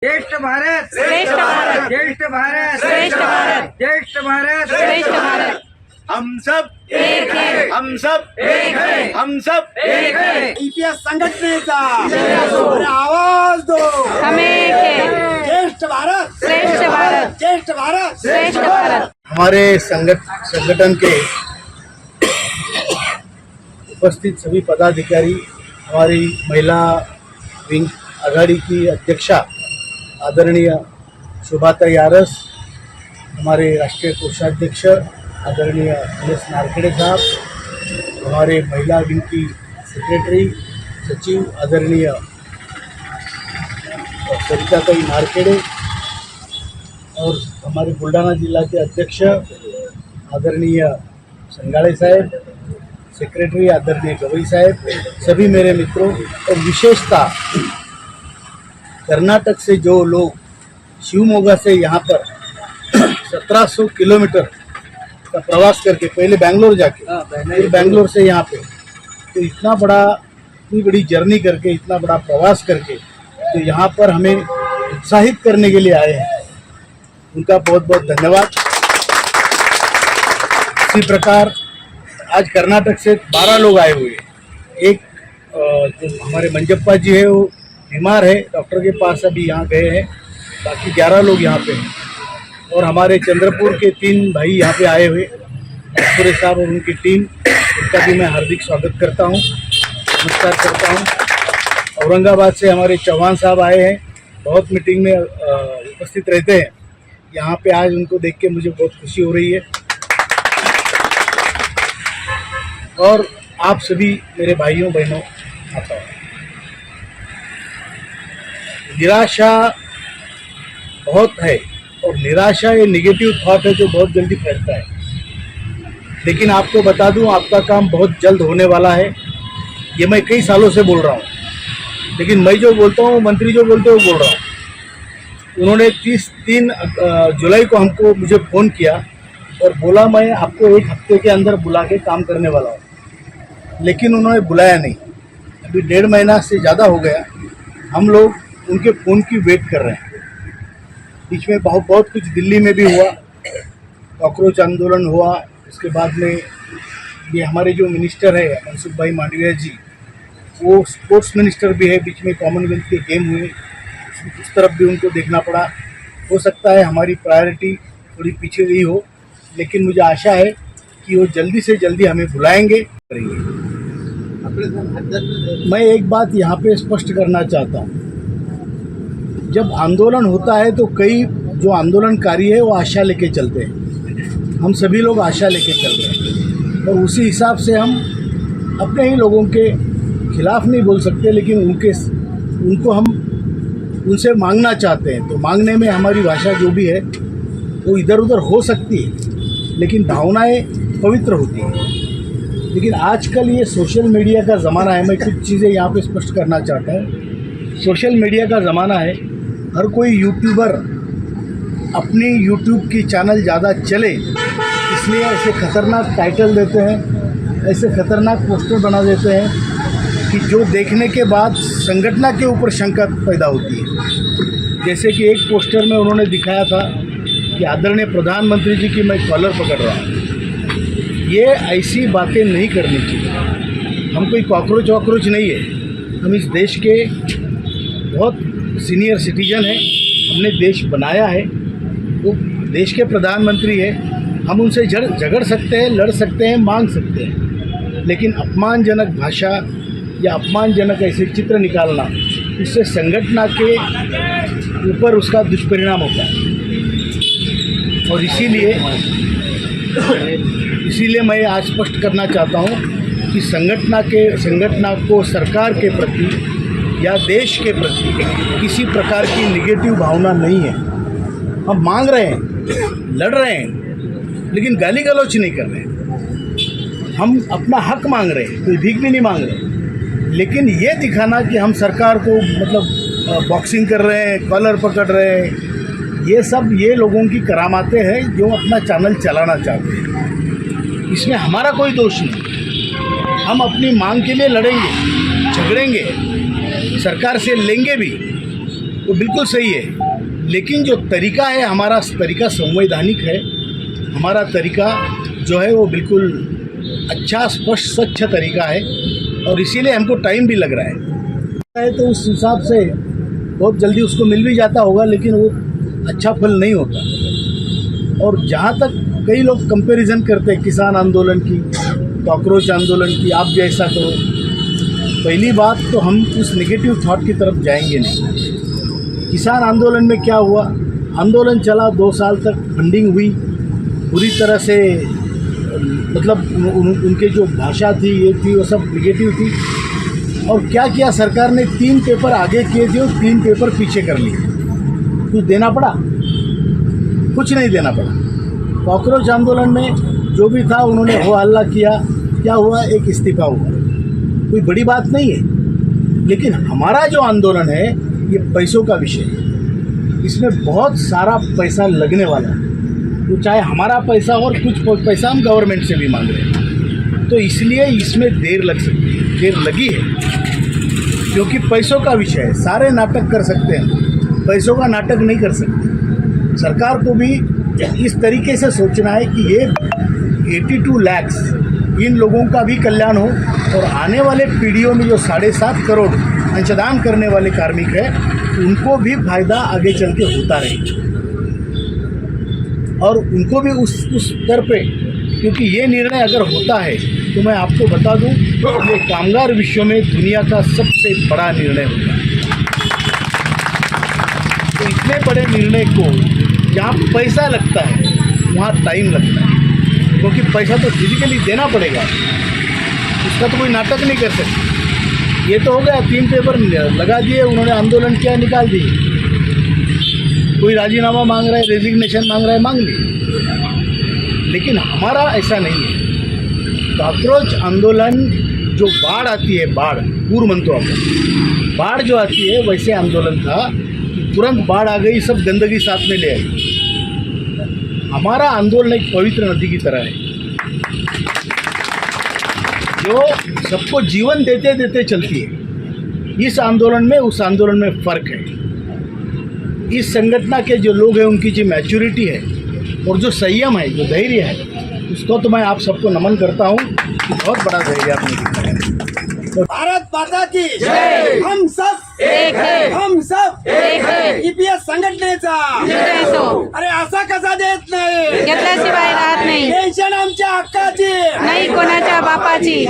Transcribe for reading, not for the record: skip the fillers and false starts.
ज्येष्ठ भारत श्रेष्ठ भारत ज्येष्ठ भारत श्रेष्ठ भारत ज्येष्ठ भारत श्रेष्ठ भारत हम सब एक है हम सब एक है हम सब एक है इतिहास संघटनेचा अरे आवाज दो हमें एक है ज्येष्ठ भारत श्रेष्ठ भारत ज्येष्ठ भारत श्रेष्ठ भारत। हमारे संगठन के उपस्थित सभी पदाधिकारी, हमारी महिला विंग आघाड़ी की अध्यक्षा आदरणीय शोभाताई आरस, हमारे राष्ट्रीय कोषाध्यक्ष आदरणीय एस नारखेड़े साहब, हमारे महिला विंग की सेक्रेटरी सचिव आदरणीय सरिताताई नारखेड़े और हमारे बुल्ढाना जिला के अध्यक्ष आदरणीय संगाड़े साहब, सेक्रेटरी आदरणीय गवई साहब, सभी मेरे मित्रों और विशेषता कर्नाटक से जो लोग शिवमोगा से यहाँ पर 1700 किलोमीटर का प्रवास करके पहले बेंगलोर जाके फिर बेंगलोर से यहाँ पे तो इतना बड़ी जर्नी करके इतना बड़ा प्रवास करके तो यहाँ पर हमें उत्साहित करने के लिए आए हैं, उनका बहुत बहुत धन्यवाद। इसी प्रकार आज कर्नाटक से 12 लोग आए हुए हैं। एक जो हमारे मंजप्पा जी है वो बीमार है, डॉक्टर के पास अभी यहाँ गए हैं, बाकी 11 लोग यहाँ पे हैं। और हमारे चंद्रपुर के 3 भाई यहाँ पे आए हुए, पूरे साहब और उनकी टीम, उनका भी मैं हार्दिक स्वागत करता हूँ, नमस्कार करता हूँ। औरंगाबाद से हमारे चौहान साहब आए हैं, बहुत मीटिंग में उपस्थित रहते हैं, यहाँ पे आज उनको देख के मुझे बहुत खुशी हो रही है। और आप सभी मेरे भाइयों बहनों, आता हूँ। निराशा बहुत है और निराशा ये निगेटिव थॉट है जो बहुत जल्दी फैलता है, लेकिन आपको बता दूं आपका काम बहुत जल्द होने वाला है। ये मैं कई सालों से बोल रहा हूँ, लेकिन मैं जो बोलता हूँ, मंत्री जो बोलते हैं वो बोल रहा हूँ। उन्होंने 3 जुलाई को मुझे फ़ोन किया और बोला मैं आपको 1 हफ्ते के अंदर बुला के काम करने वाला हूँ, लेकिन उन्होंने बुलाया नहीं। अभी 1.5 महीना से ज़्यादा हो गया, हम लोग उनके फ़ोन की वेट कर रहे हैं। बीच में बहुत कुछ दिल्ली में भी हुआ, कॉकरोच आंदोलन हुआ, उसके बाद में ये हमारे जो मिनिस्टर है मनसुख भाई मांडविया जी, वो स्पोर्ट्स मिनिस्टर भी है, बीच में कॉमनवेल्थ के गेम हुए, उस तरफ भी उनको देखना पड़ा। हो सकता है हमारी प्रायोरिटी थोड़ी पीछे गई हो, लेकिन मुझे आशा है कि वो जल्दी से जल्दी हमें बुलाएंगे, करेंगे। मैं एक बात यहाँ पे स्पष्ट करना चाहता हूँ, जब आंदोलन होता है तो कई जो आंदोलनकारी है वो आशा लेके चलते हैं, हम सभी लोग आशा लेके चल रहे हैं, और उसी हिसाब से हम अपने ही लोगों के खिलाफ नहीं बोल सकते, लेकिन उनको हम उनसे मांगना चाहते हैं। तो मांगने में हमारी भाषा जो भी है वो इधर उधर हो सकती है, लेकिन भावनाएं पवित्र होती हैं। लेकिन आजकल ये सोशल मीडिया का ज़माना है, मैं कुछ चीज़ें यहाँ पे स्पष्ट करना चाहता हूँ। सोशल मीडिया का ज़माना है, हर कोई यूट्यूबर अपनी यूट्यूब की चैनल ज़्यादा चले इसलिए ऐसे खतरनाक टाइटल देते हैं, ऐसे खतरनाक पोस्टर बना देते हैं कि जो देखने के बाद संगठन के ऊपर शंका पैदा होती है। जैसे कि एक पोस्टर में उन्होंने दिखाया था कि आदरणीय प्रधानमंत्री जी की मैं कॉलर पकड़ रहा हूँ। ये ऐसी बातें नहीं करनी चाहिए। हम कोई कॉकरोच नहीं है, हम इस देश के बहुत सीनियर सिटीजन हैं, हमने देश बनाया है, वो देश के प्रधानमंत्री है, हम उनसे झगड़ सकते हैं, लड़ सकते हैं, मांग सकते हैं, लेकिन अपमानजनक भाषा या अपमानजनक ऐसे चित्र निकालना, इससे संगठन के ऊपर उसका दुष्परिणाम होता है। और इसीलिए मैं आज स्पष्ट करना चाहता हूँ कि संगठन को सरकार के प्रति या देश के प्रति किसी प्रकार की निगेटिव भावना नहीं है। हम मांग रहे हैं, लड़ रहे हैं, लेकिन गाली गलौच नहीं कर रहे हैं। हम अपना हक मांग रहे हैं, कोई भीख भी नहीं मांग रहे। लेकिन ये दिखाना कि हम सरकार को मतलब बॉक्सिंग कर रहे हैं, कॉलर पकड़ रहे हैं, ये लोगों की करामातें हैं जो अपना चैनल चलाना चाहते हैं। इसमें हमारा कोई दोष नहीं। हम अपनी मांग के लिए लड़ेंगे, झगड़ेंगे, सरकार से लेंगे भी, वो बिल्कुल सही है, लेकिन जो तरीका है हमारा तरीका संवैधानिक है। हमारा तरीका जो है वो बिल्कुल अच्छा, स्पष्ट, स्वच्छ तरीका है और इसीलिए हमको टाइम भी लग रहा है। तो उस हिसाब से बहुत जल्दी उसको मिल भी जाता होगा, लेकिन वो अच्छा फल नहीं होता। और जहाँ तक कई लोग कंपैरिजन करते हैं किसान आंदोलन की, कॉकरोच आंदोलन की, आप भी ऐसा करो, पहली बात तो हम उस नेगेटिव थॉट की तरफ जाएंगे नहीं। किसान आंदोलन में क्या हुआ? आंदोलन चला, 2 साल तक फंडिंग हुई, पूरी तरह से मतलब उनके जो भाषा थी, ये थी, वो सब निगेटिव थी। और क्या किया सरकार ने? 3 पेपर आगे किए थे और 3 पेपर पीछे कर लिए। कुछ देना पड़ा? कुछ नहीं देना पड़ा। कॉकरोच आंदोलन में जो भी था उन्होंने हो हल्ला किया, क्या हुआ? एक इस्तीफा हुआ, कोई बड़ी बात नहीं है। लेकिन हमारा जो आंदोलन है ये पैसों का विषय है, इसमें बहुत सारा पैसा लगने वाला है। तो चाहे हमारा पैसा और कुछ पैसा हम गवर्नमेंट से भी मांग रहे हैं, तो इसलिए इसमें देर लग सकती है, देर लगी है, क्योंकि पैसों का विषय है। सारे नाटक कर सकते हैं, पैसों का नाटक नहीं कर सकते। सरकार को भी इस तरीके से सोचना है कि ये 82 लाख इन लोगों का भी कल्याण हो और आने वाले पीढ़ियों में जो 7.5 करोड़ अंशदान करने वाले कार्मिक हैं उनको भी फायदा आगे चल के होता रहे और उनको भी उस स्तर पे, क्योंकि ये निर्णय अगर होता है तो मैं आपको बता दूं ये कामगार विश्व में दुनिया का सबसे बड़ा निर्णय होगा। तो इतने बड़े निर्णय को जहाँ पैसा लगता है वहाँ टाइम लगता है, क्योंकि पैसा तो फिजिकली देना पड़ेगा, उसका तो कोई नाटक नहीं कर सकते। ये तो हो गया, 3 पेपर लगा दिए उन्होंने, आंदोलन किया, निकाल दिए। कोई राजीनामा मांग रहा है, रेजिग्नेशन मांग रहा है, मांग ली। लेकिन हमारा ऐसा नहीं है। कॉकरोच आंदोलन जो बाढ़ आती है, बाढ़ पूर्व मंत्रों पर बाढ़ जो आती है, वैसे आंदोलन था कि तुरंत बाढ़ आ गई, सब गंदगी साथ में ले आई। हमारा आंदोलन एक पवित्र नदी की तरह है जो सबको जीवन देते देते चलती है। इस आंदोलन में उस आंदोलन में फ़र्क है। इस संगठन के जो लोग हैं उनकी जो मैच्योरिटी है और जो संयम है, जो धैर्य है, उसको तो मैं आप सबको नमन करता हूँ कि बहुत बड़ा धैर्य आपने दिखाया है। भारत माता की जय। हम सब एक है, हम सब एक है. ईपीएस संघटनेचा विजय असो. अरे असा कसा देत नाही? घेतल्याशिवाय राहत नाही, पेन्शन आमच्या हक्काची नाही कोणाच्या बापाची.